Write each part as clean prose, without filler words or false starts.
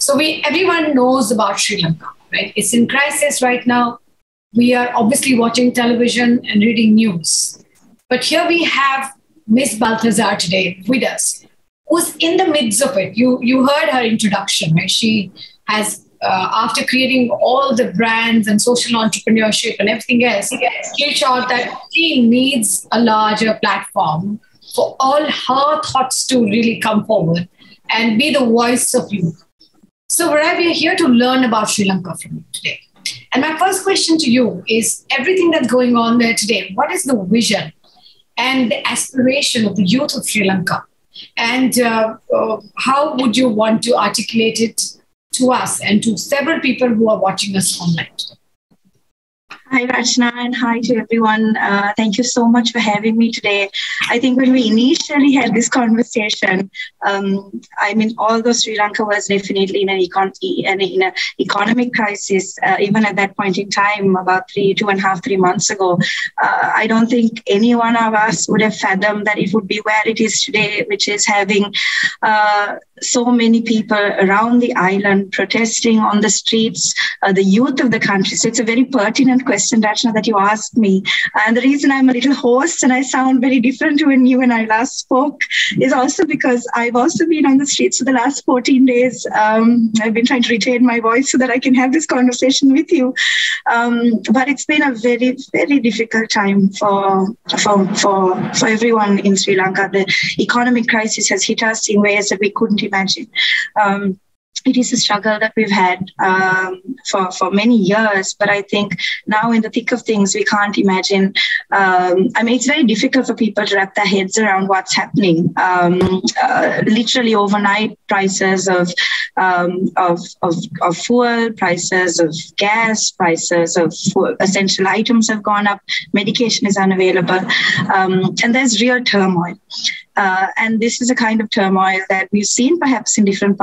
So everyone knows about Sri Lanka, right? It's in crisis right now. We are obviously watching television and reading news. But here we have Miss Balthazaar today with us, who's in the midst of it. You heard her introduction, right? She has, after creating all the brands and social entrepreneurship and everything else, she thought that she needs a larger platform for all her thoughts to really come forward and be the voice of youth. So, Vraie, we are here to learn about Sri Lanka from you today. And my first question to you is, everything that's going on there today, what is the vision and the aspiration of the youth of Sri Lanka? And how would you want to articulate it to us and to several people who are watching us online today? Hi, Rachna, and hi to everyone. Thank you so much for having me today. I think when we initially had this conversation, although Sri Lanka was definitely in an economic crisis, even at that point in time, about 3 months ago, I don't think any one of us would have fathomed that it would be where it is today, which is having so many people around the island protesting on the streets, the youth of the country. So it's a very pertinent question, Rachna, that you asked me. And the reason I'm a little hoarse and I sound very different to when you and I last spoke is also because I've also been on the streets for the last 14 days. I've been trying to retain my voice so that I can have this conversation with you. But it's been a very, very difficult time for everyone in Sri Lanka. The economic crisis has hit us in ways that we couldn't imagine. It is a struggle that we've had for many years, but I think now in the thick of things, we can't imagine. It's very difficult for people to wrap their heads around what's happening. Literally overnight, prices of fuel, prices of gas, prices of essential items have gone up. Medication is unavailable, and there's real turmoil. And this is a kind of turmoil that we've seen perhaps in different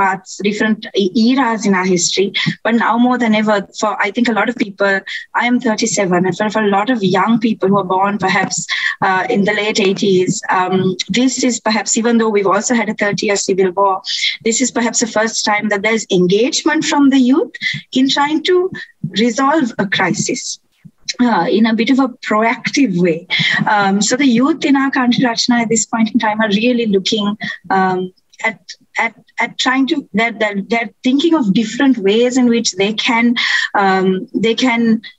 eras in our history, but now more than ever, for I think a lot of people, I am 37, and for a lot of young people who are born perhaps in the late 80s, this is perhaps, even though we've also had a 30-year civil war, this is perhaps the first time that there's engagement from the youth in trying to resolve a crisis. In a bit of a proactive way. So the youth in our country, Rachna, at this point in time are really looking at trying to, they're thinking of different ways in which they can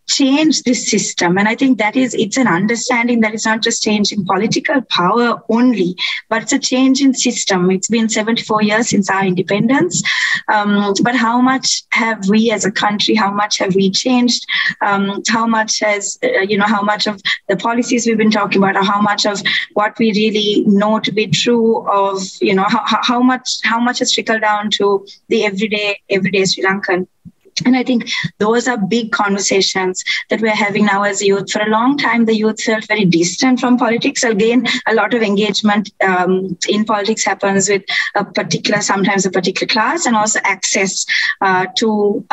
change this system. And I think it's an understanding that it's not just change in political power only, but it's a change in system. It's been 74 years since our independence. But how much have we as a country, how much have we changed? How much has, how much of the policies we've been talking about, or how much of what we really know to be true of, how much has trickled down to the everyday Sri Lankan? And I think those are big conversations that we're having now as a youth. For a long time, the youth felt very distant from politics. Again, a lot of engagement in politics happens with sometimes a particular class, and also access to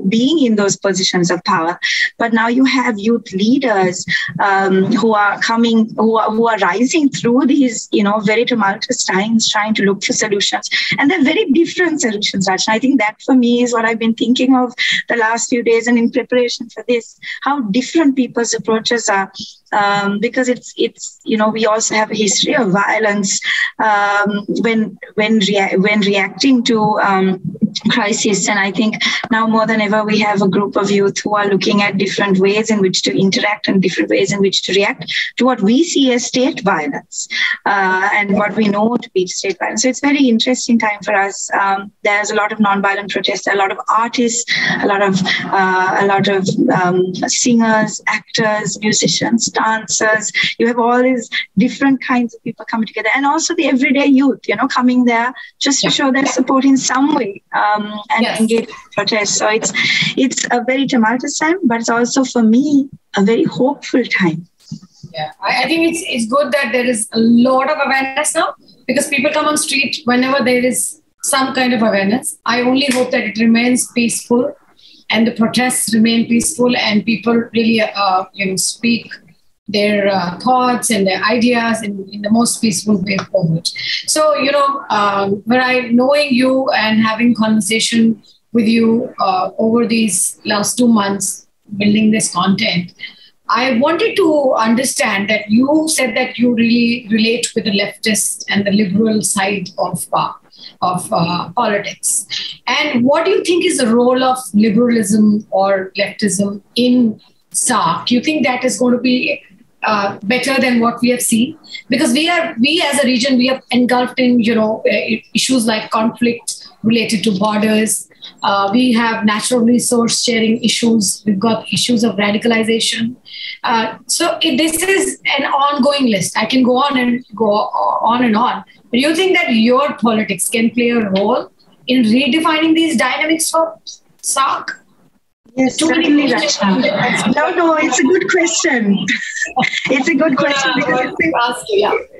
being in those positions of power. But now you have youth leaders who are rising through these, very tumultuous times, trying to look for solutions. And they're very different solutions, Rachna. I think that for me is what I've been thinking of the last few days, and in preparation for this, how different people's approaches are. Because it's we also have a history of violence when reacting to crisis. And I think now more than ever, we have a group of youth who are looking at different ways in which to interact and different ways in which to react to what we see as state violence and what we know to be state violence. So it's a very interesting time for us. There's a lot of nonviolent protests, a lot of artists, a lot of singers, actors, musicians, dancers. You have all these different kinds of people coming together, and also the everyday youth, coming there just to show their support in some way and engage in protests. So it's a very tumultuous time, but it's also for me a very hopeful time. Yeah, I think it's good that there is a lot of awareness now, because people come on street whenever there is some kind of awareness. I only hope that it remains peaceful and the protests remain peaceful and people really speak their thoughts and their ideas in the most peaceful way forward. So, when knowing you and having conversation with you over these last 2 months, building this content, I wanted to understand that you said that you really relate with the leftist and the liberal side of politics. And what do you think is the role of liberalism or leftism in SAARC? Do you think that is going to be better than what we have seen? Because we as a region, we are engulfed in, issues like conflict related to borders. We have natural resource sharing issues. We've got issues of radicalization. So this is an ongoing list. I can go on and on. Do you think that your politics can play a role in redefining these dynamics for SAARC? Yes, certainly, Rachna. No, it's a good question. It's a good question because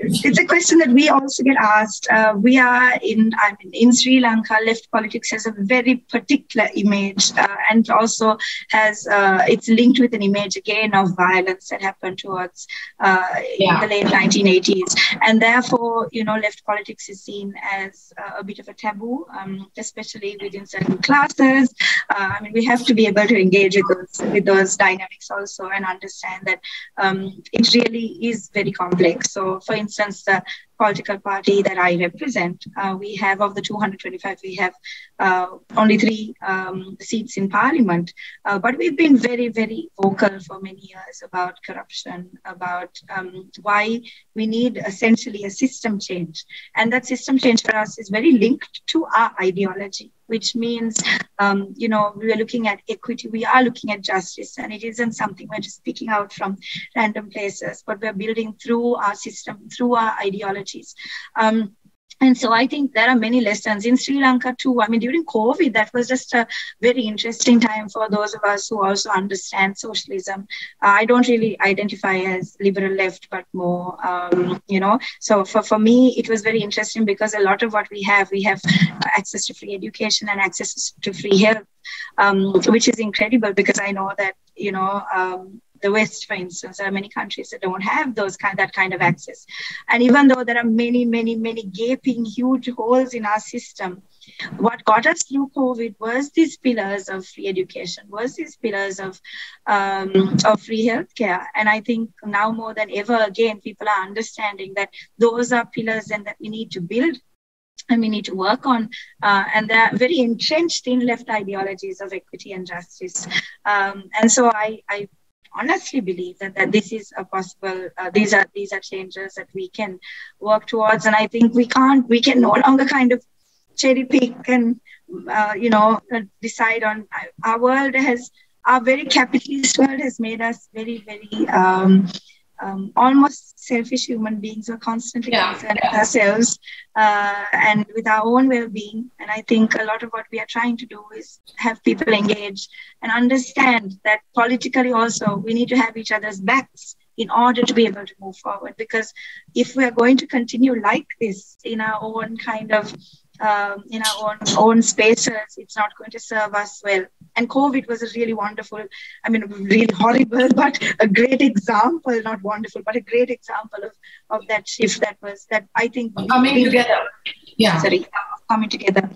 it's a question that we also get asked. We are in Sri Lanka, left politics has a very particular image and also has, it's linked with an image again of violence that happened towards in the late 1980s. And therefore, left politics is seen as a bit of a taboo, especially within certain classes. We have to be able to engage with those dynamics also and understand that it really is very complex. So, for instance, the political party that I represent, we have of the 225, we have only 3 seats in parliament. But we've been very, very vocal for many years about corruption, about why we need essentially a system change. And that system change for us is very linked to our ideology, which means, we are looking at equity, we are looking at justice, and it isn't something we're just picking out from random places, but we're building through our system, through our ideologies. And so I think there are many lessons in Sri Lanka too. During COVID, that was just a very interesting time for those of us who also understand socialism. I don't really identify as liberal left, but more, So for me, it was very interesting because a lot of what we have access to free education and access to free health, which is incredible because I know that, the West, for instance, there are many countries that don't have that kind of access. And even though there are many, many, many gaping, huge holes in our system, what got us through COVID was these pillars of free education, was these pillars of free healthcare. And I think now more than ever, again, people are understanding that those are pillars and that we need to build and we need to work on, and they're very entrenched in left ideologies of equity and justice. And so I honestly believe that this is a possible, these are changes that we can work towards. And I think we can no longer kind of cherry pick and, decide on our very capitalist world has made us very, very, almost selfish human beings who are constantly concerned with ourselves and with our own well-being. And I think a lot of what we are trying to do is have people engage and understand that politically also we need to have each other's backs in order to be able to move forward. Because if we are going to continue like this in our own kind of in our own spaces, it's not going to serve us well. And COVID was a really wonderful, really horrible, but a great example, not wonderful, but a great example of that shift that I think coming together. Coming together.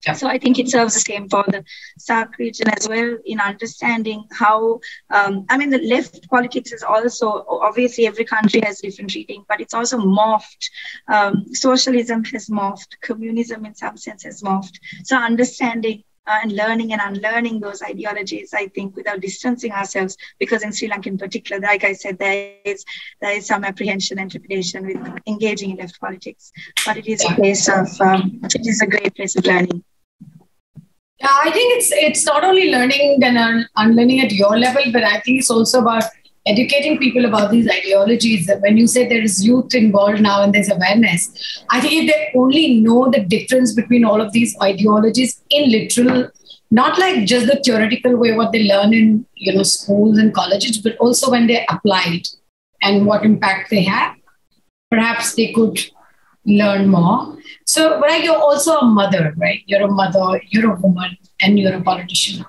Yeah. So I think it serves the same for the SAARC region as well in understanding how, the left politics is also, obviously every country has different reading, but it's also morphed. Socialism has morphed. Communism in some sense has morphed. So understanding and learning and unlearning those ideologies, I think, without distancing ourselves, because in Sri Lanka in particular, like I said, there is some apprehension and trepidation with engaging in left politics, but it is a place of, it is a great place of learning. Yeah, I think it's not only learning and unlearning at your level, but I think it's also about educating people about these ideologies. When you say there is youth involved now and there's awareness, I think if they only know the difference between all of these ideologies in literal, not like just the theoretical way, what they learn in schools and colleges, but also when they're applied and what impact they have, perhaps they could learn more. So, but you're also a mother, right? You're a mother, you're a woman, and you're a politician.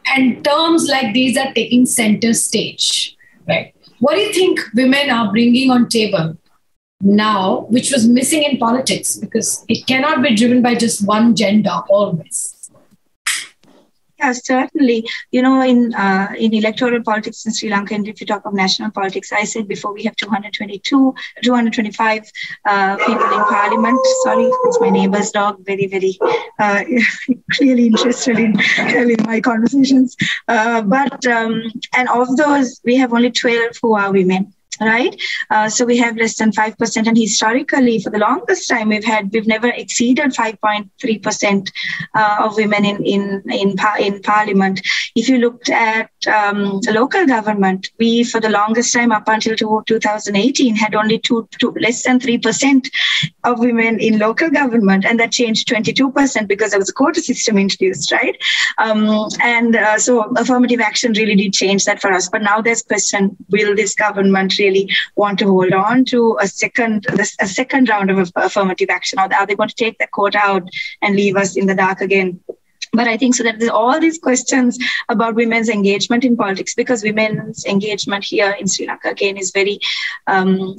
And terms like these are taking center stage, right? What do you think women are bringing on table now, which was missing in politics? Because it cannot be driven by just one gender always. Yeah, certainly. In electoral politics in Sri Lanka, and if you talk of national politics, I said before we have 225 people in parliament. Sorry, it's my neighbor's dog. Very, very clearly interested in having my conversations. And of those, we have only 12 who are women. Right. So we have less than 5%. And historically, for the longest time, we've never exceeded 5.3% of women in parliament. If you looked at local government, we, for the longest time, up until 2018, had only less than 3% of women in local government. And that changed 22% because there was a quota system introduced. Right. So affirmative action really did change that for us. But now there's question, will this government really want to hold on to a second round of affirmative action, or are they going to take the quota out and leave us in the dark again? But I think so that there's all these questions about women's engagement in politics, because women's engagement here in Sri Lanka, again, is very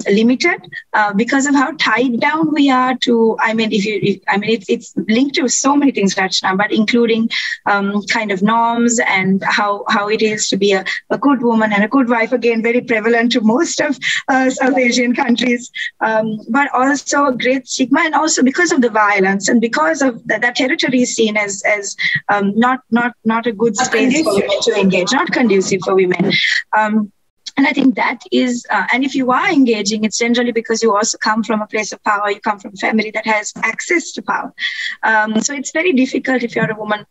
limited because of how tied down we are to, it's linked to so many things, Rachna, but including kind of norms and how it is to be a good woman and a good wife, again, very prevalent to most of South Asian countries, but also great stigma, and also because of the violence and because of that territory is seen as not a good space for women to engage, not conducive for women. And I think that is, and if you are engaging, it's generally because you also come from a place of power, you come from a family that has access to power. So it's very difficult if you're a woman,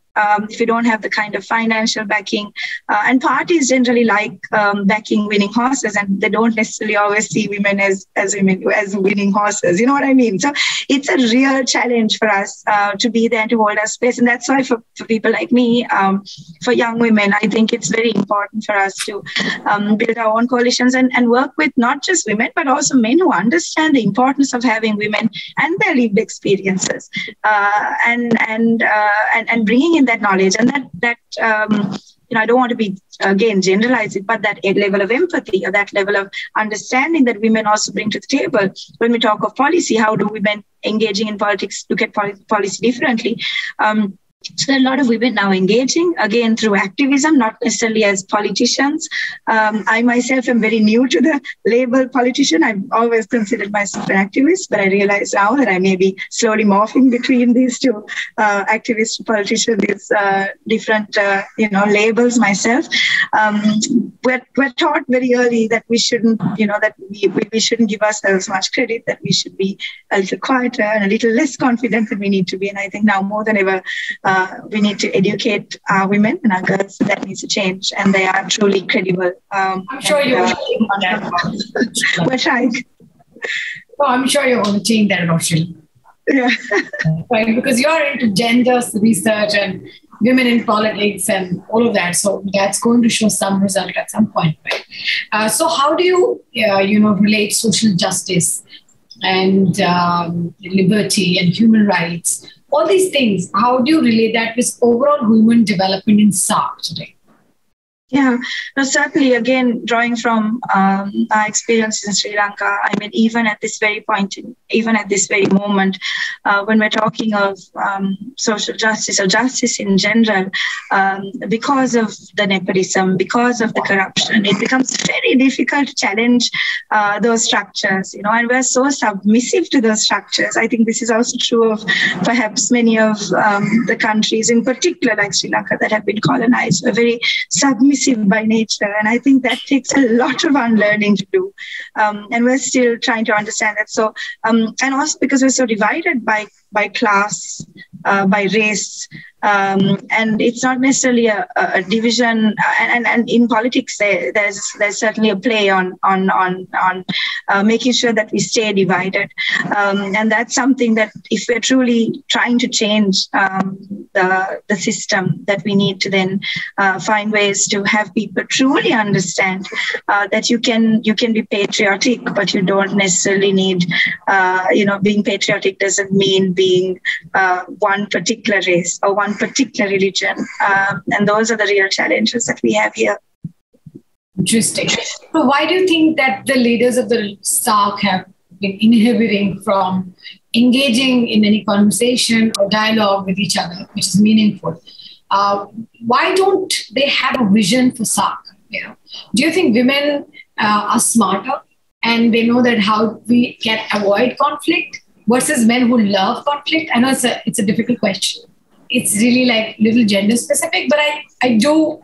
if you don't have the kind of financial backing. And parties generally like backing winning horses, and they don't necessarily always see women as winning horses. You know what I mean? So it's a real challenge for us to be there and to hold our space. And that's why for people like me, for young women, I think it's very important for us to build our own coalitions and work with not just women, but also men who understand the importance of having women and their lived experiences, and bringing in that knowledge, and that I don't want to be, again, generalize it, but that level of empathy or that level of understanding that women also bring to the table. When we talk of policy, how do women engaging in politics look at policy differently? So there are a lot of women now engaging, again, through activism, not necessarily as politicians. I myself am very new to the label politician. I've always considered myself an activist, but I realize now that I may be slowly morphing between these two, activist to politician, these different, labels myself. We're taught very early that we shouldn't, that we shouldn't give ourselves much credit, that we should be a little quieter and a little less confident than we need to be. And I think now more than ever, we need to educate our women and our girls. That needs to change, and they are truly credible. I'm sure you're we're trying. Oh, I'm sure you're going to change that, Roshni. Yeah. Right, because you're into gender research and women in politics and all of that. So that's going to show some result at some point, right? So how do you, relate social justice and liberty and human rights, all these things? How do you relate that with overall women development in SAARC today? Yeah, no, certainly, again, drawing from our experience in Sri Lanka, I mean, even at this very moment, when we're talking of social justice or justice in general, because of the nepotism, because of the corruption, it becomes very difficult to challenge those structures, and we're so submissive to those structures. I think this is also true of perhaps many of the countries, in particular like Sri Lanka, that have been colonized. We're very submissive by nature, and I think that takes a lot of unlearning to do, and we're still trying to understand that. So and also because we're so divided by class, by race, and it's not necessarily a division, and in politics there's certainly a play on making sure that we stay divided, and that's something that if we're truly trying to change the system, that we need to then find ways to have people truly understand that you can be patriotic, but you don't necessarily need, being patriotic doesn't mean being one particular race or one particular religion. And those are the real challenges that we have here. Interesting. So why do you think that the leaders of the SAARC have been inhibiting from engaging in any conversation or dialogue with each other, which is meaningful? Why don't they have a vision for SAARC? You know, do you think women are smarter and they know that how we can avoid conflict versus men who love conflict? I know it's a difficult question. It's really like little gender specific, but I do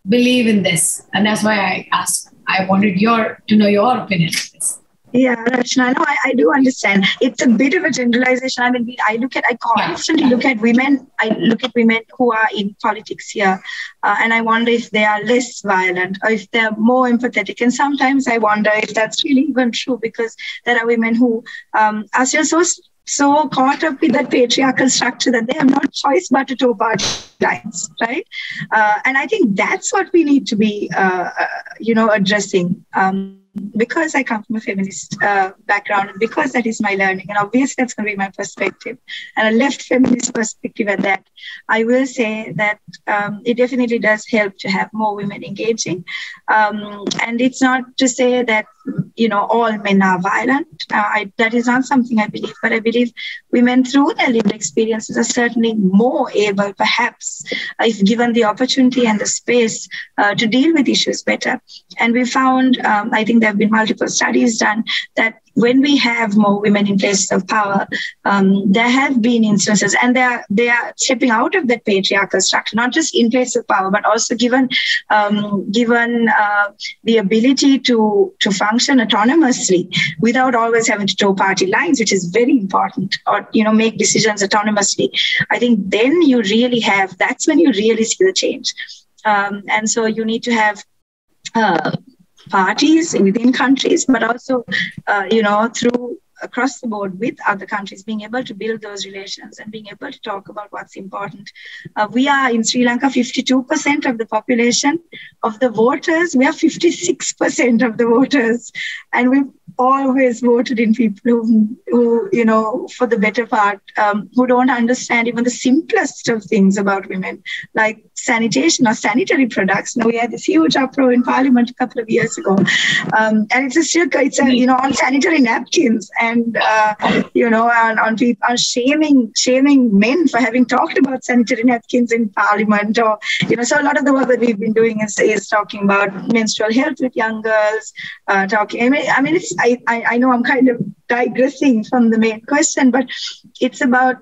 believe in this, and that's why I asked. I wanted to know your opinion on this. Yeah, Rachna, no, I do understand. It's a bit of a generalization. I mean, I constantly look at women. I look at women who are in politics here, and I wonder if they are less violent or if they're more empathetic. And sometimes I wonder if that's really even true, because there are women who are still so caught up with that patriarchal structure that they have no choice but to toe party lines, right? And I think that's what we need to be, addressing. Because I come from a feminist background, and because that is my learning, and obviously that's going to be my perspective, and a left feminist perspective at that, I will say that it definitely does help to have more women engaging. And it's not to say that, all men are violent. That is not something I believe, but I believe women through their lived experiences are certainly more able, perhaps, if given the opportunity and the space to deal with issues better. And we found, I think there have been multiple studies done, that when we have more women in places of power, there have been instances, and they are stepping out of that patriarchal structure, not just in place of power, but also given the ability to function autonomously without always having to toe party lines, which is very important, or make decisions autonomously. I think then that's when you really see the change. And so you need to have parties within countries, but also, through across the board with other countries, being able to build those relations and being able to talk about what's important. We are in Sri Lanka 52% of the population of the voters. We are 56% of the voters, and we've always voted in people who for the better part, who don't understand even the simplest of things about women, like sanitation or sanitary products. Now, we had this huge uproar in Parliament a couple of years ago, and it's on sanitary napkins, and on people are shaming men for having talked about sanitary napkins in Parliament, or so a lot of the work that we've been doing is talking about menstrual health with young girls. I know I'm kind of digressing from the main question, but it's about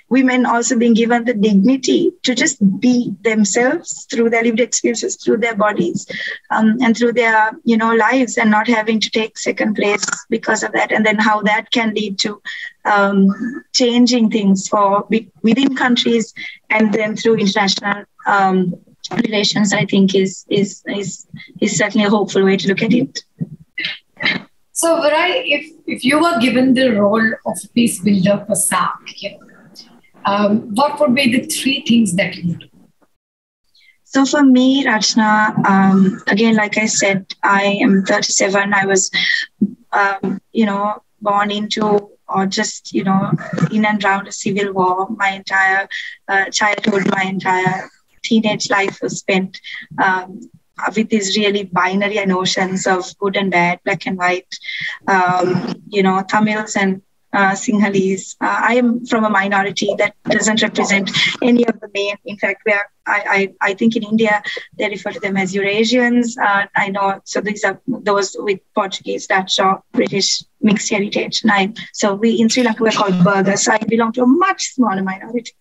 women also being given the dignity to just be themselves through their lived experiences, through their bodies, and through their, lives, and not having to take second place because of that. And then how that can lead to changing things within countries, and then through international relations, I think is certainly a hopeful way to look at it. So, Vraie, if you were given the role of peace builder for SAARC, what would be the three things that you would do? So for me, Rachna, again, like I said, I am 37. I was, born into, or just, in and around a civil war. My entire childhood, my entire teenage life was spent with these really binary notions of good and bad, black and white, Tamils and Sinhalese. I am from a minority that doesn't represent any of the main. In fact, I think in India, they refer to them as Eurasians. I know, so these are those with Portuguese, Dutch, or British mixed heritage. So we in Sri Lanka, we're called Burghers. So I belong to a much smaller minority.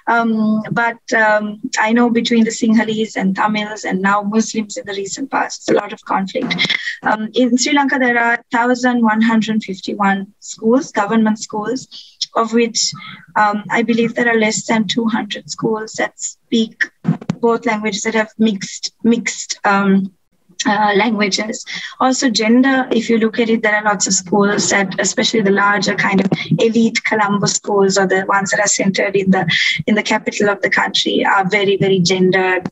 But I know between the Sinhalese and Tamils and now Muslims in the recent past, it's a lot of conflict. In Sri Lanka, there are 1,151 schools, government schools, of which I believe there are less than 200 schools that speak both languages, that have mixed languages. Also gender, if you look at it, there are lots of schools that, especially the larger kind of elite Colombo schools, or the ones that are centered in the capital of the country, are very, very gendered,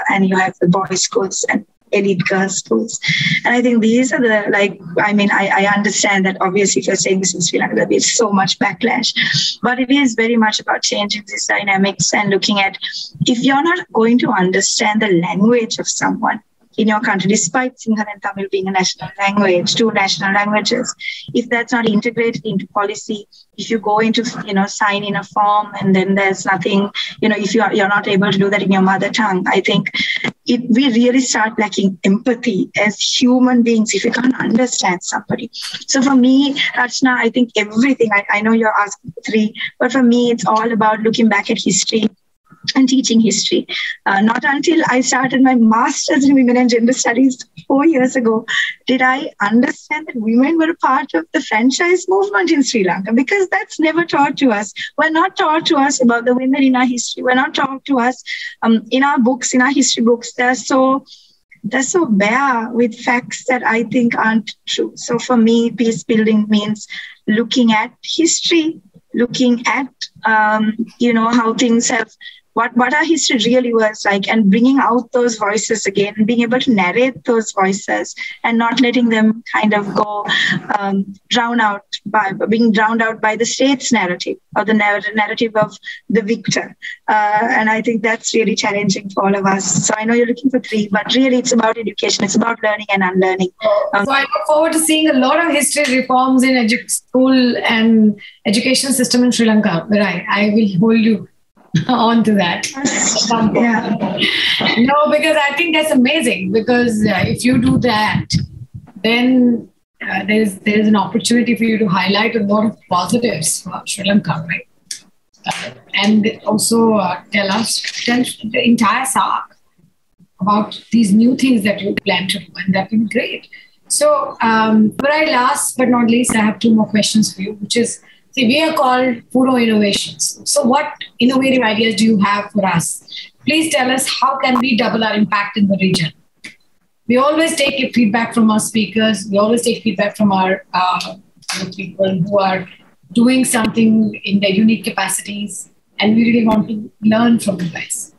and you have the boys' schools and elite girls' schools. And I think these are I understand that obviously if you're saying this in Sri Lanka, there'll be so much backlash, but it is very much about changing these dynamics and looking at, if you're not going to understand the language of someone, in your country, despite Sinhala and Tamil being a national language, 2 national languages. If that's not integrated into policy, if you go into, sign in a form and then there's nothing, if you're not able to do that in your mother tongue, I think we really start lacking empathy as human beings if you can't understand somebody. So for me, Rachna, I think everything, I know you're asking for 3, but for me, it's all about looking back at history and teaching history. Not until I started my master's in women and gender studies 4 years ago did I understand that women were a part of the franchise movement in Sri Lanka, because that's never taught to us. We're not taught to us about the women in our history. We're not taught to us in our books, in our history books. They're so bare with facts that I think aren't true. So for me, peace building means looking at history, looking at, how things have, what our history really was like, and bringing out those voices again, and being able to narrate those voices and not letting them kind of go drowned out by the state's narrative or the narrative of the victor. And I think that's really challenging for all of us. So I know you're looking for 3, but really it's about education. It's about learning and unlearning. So I look forward to seeing a lot of history reforms in school and education system in Sri Lanka. Right, I will hold you on to that. Yeah. No, because I think that's amazing, because if you do that, then there's an opportunity for you to highlight a lot of positives for Sri Lanka, right? And also tell the entire SAARC about these new things that you plan to do, and that would be great. So, last but not least, I have 2 more questions for you, which is, we are called Puro Innovations. So what innovative ideas do you have for us? Please tell us, how can we double our impact in the region? We always take feedback from our speakers. We always take feedback from our people who are doing something in their unique capacities. And we really want to learn from you guys.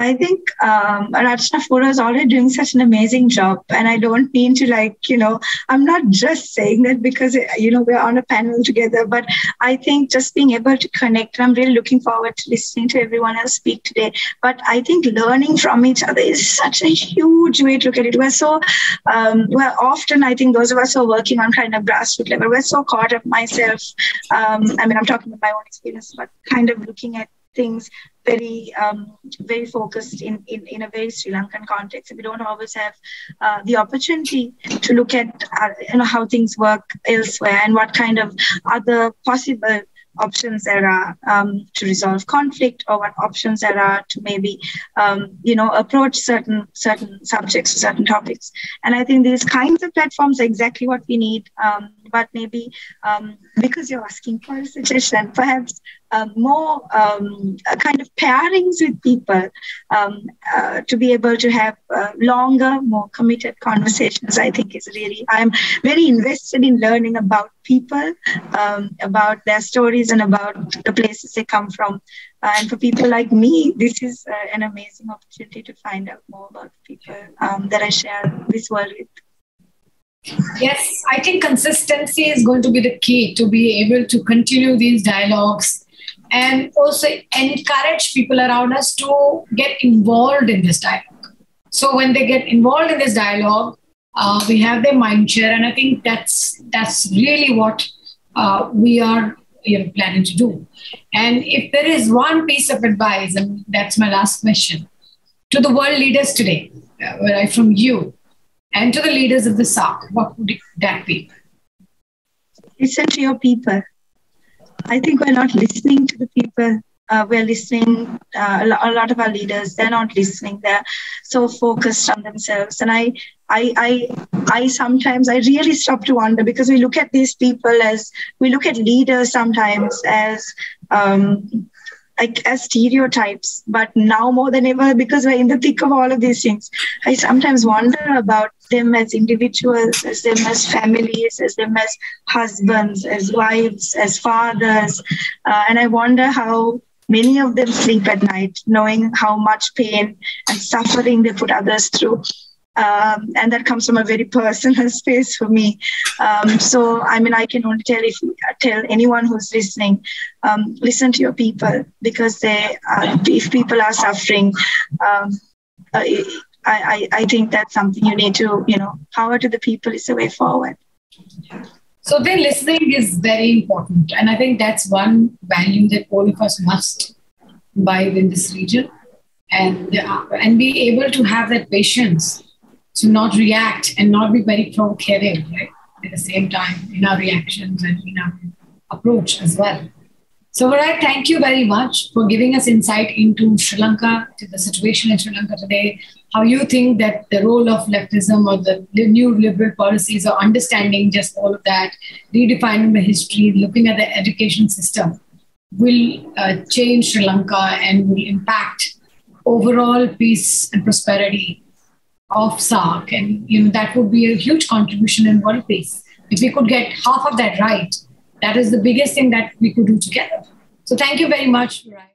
I think Rachna Fura is already doing such an amazing job. And I don't mean to I'm not just saying that because, we're on a panel together, but I think just being able to connect, and I'm really looking forward to listening to everyone else speak today. But I think learning from each other is such a huge way to look at it. We're so, often I think those of us who are working on kind of grassroots level, we're so caught up myself. I'm talking about my own experience, but kind of looking at things very focused in a very Sri Lankan context. And we don't always have the opportunity to look at how things work elsewhere and what kind of other possible options there are to resolve conflict, or what options there are to maybe approach certain subjects or certain topics. And I think these kinds of platforms are exactly what we need. But maybe because you're asking for a suggestion, perhaps more kind of pairings with people to be able to have longer, more committed conversations, I think is really, I'm very invested in learning about people, about their stories and about the places they come from. And for people like me, this is an amazing opportunity to find out more about people that I share this world with. Yes, I think consistency is going to be the key to be able to continue these dialogues and also encourage people around us to get involved in this dialogue. So when they get involved in this dialogue, we have their mind share, and I think that's really what we are planning to do. And if there is one piece of advice, and that's my last question, to the world leaders today, from you, and to the leaders of the SAARC, what would that be? Listen to your people. I think we're not listening to the people. We're listening, a lot of our leaders, they're not listening. They're so focused on themselves. And I sometimes really stop to wonder, because we look at these people we look at leaders sometimes as stereotypes, but now more than ever, because we're in the thick of all of these things, I sometimes wonder about them as individuals, as them as families, as them as husbands, as wives, as fathers. And I wonder how many of them sleep at night, knowing how much pain and suffering they put others through. And that comes from a very personal space for me. So, I can only tell anyone who's listening, listen to your people, because if people are suffering, I think that's something you need to, power to the people is the way forward. So then listening is very important. And I think that's one value that all of us must imbibe in this region, and be able to have that patience to not react and not be very provocative, right? At the same time, in our reactions and in our approach as well. So, Vraie, thank you very much for giving us insight into Sri Lanka, to the situation in Sri Lanka today, how you think that the role of leftism or the new liberal policies or understanding just all of that, redefining the history, looking at the education system will change Sri Lanka and will impact overall peace and prosperity of SAARC. And that would be a huge contribution in world peace. If we could get half of that right, that is the biggest thing that we could do together. So thank you very much, Vraie.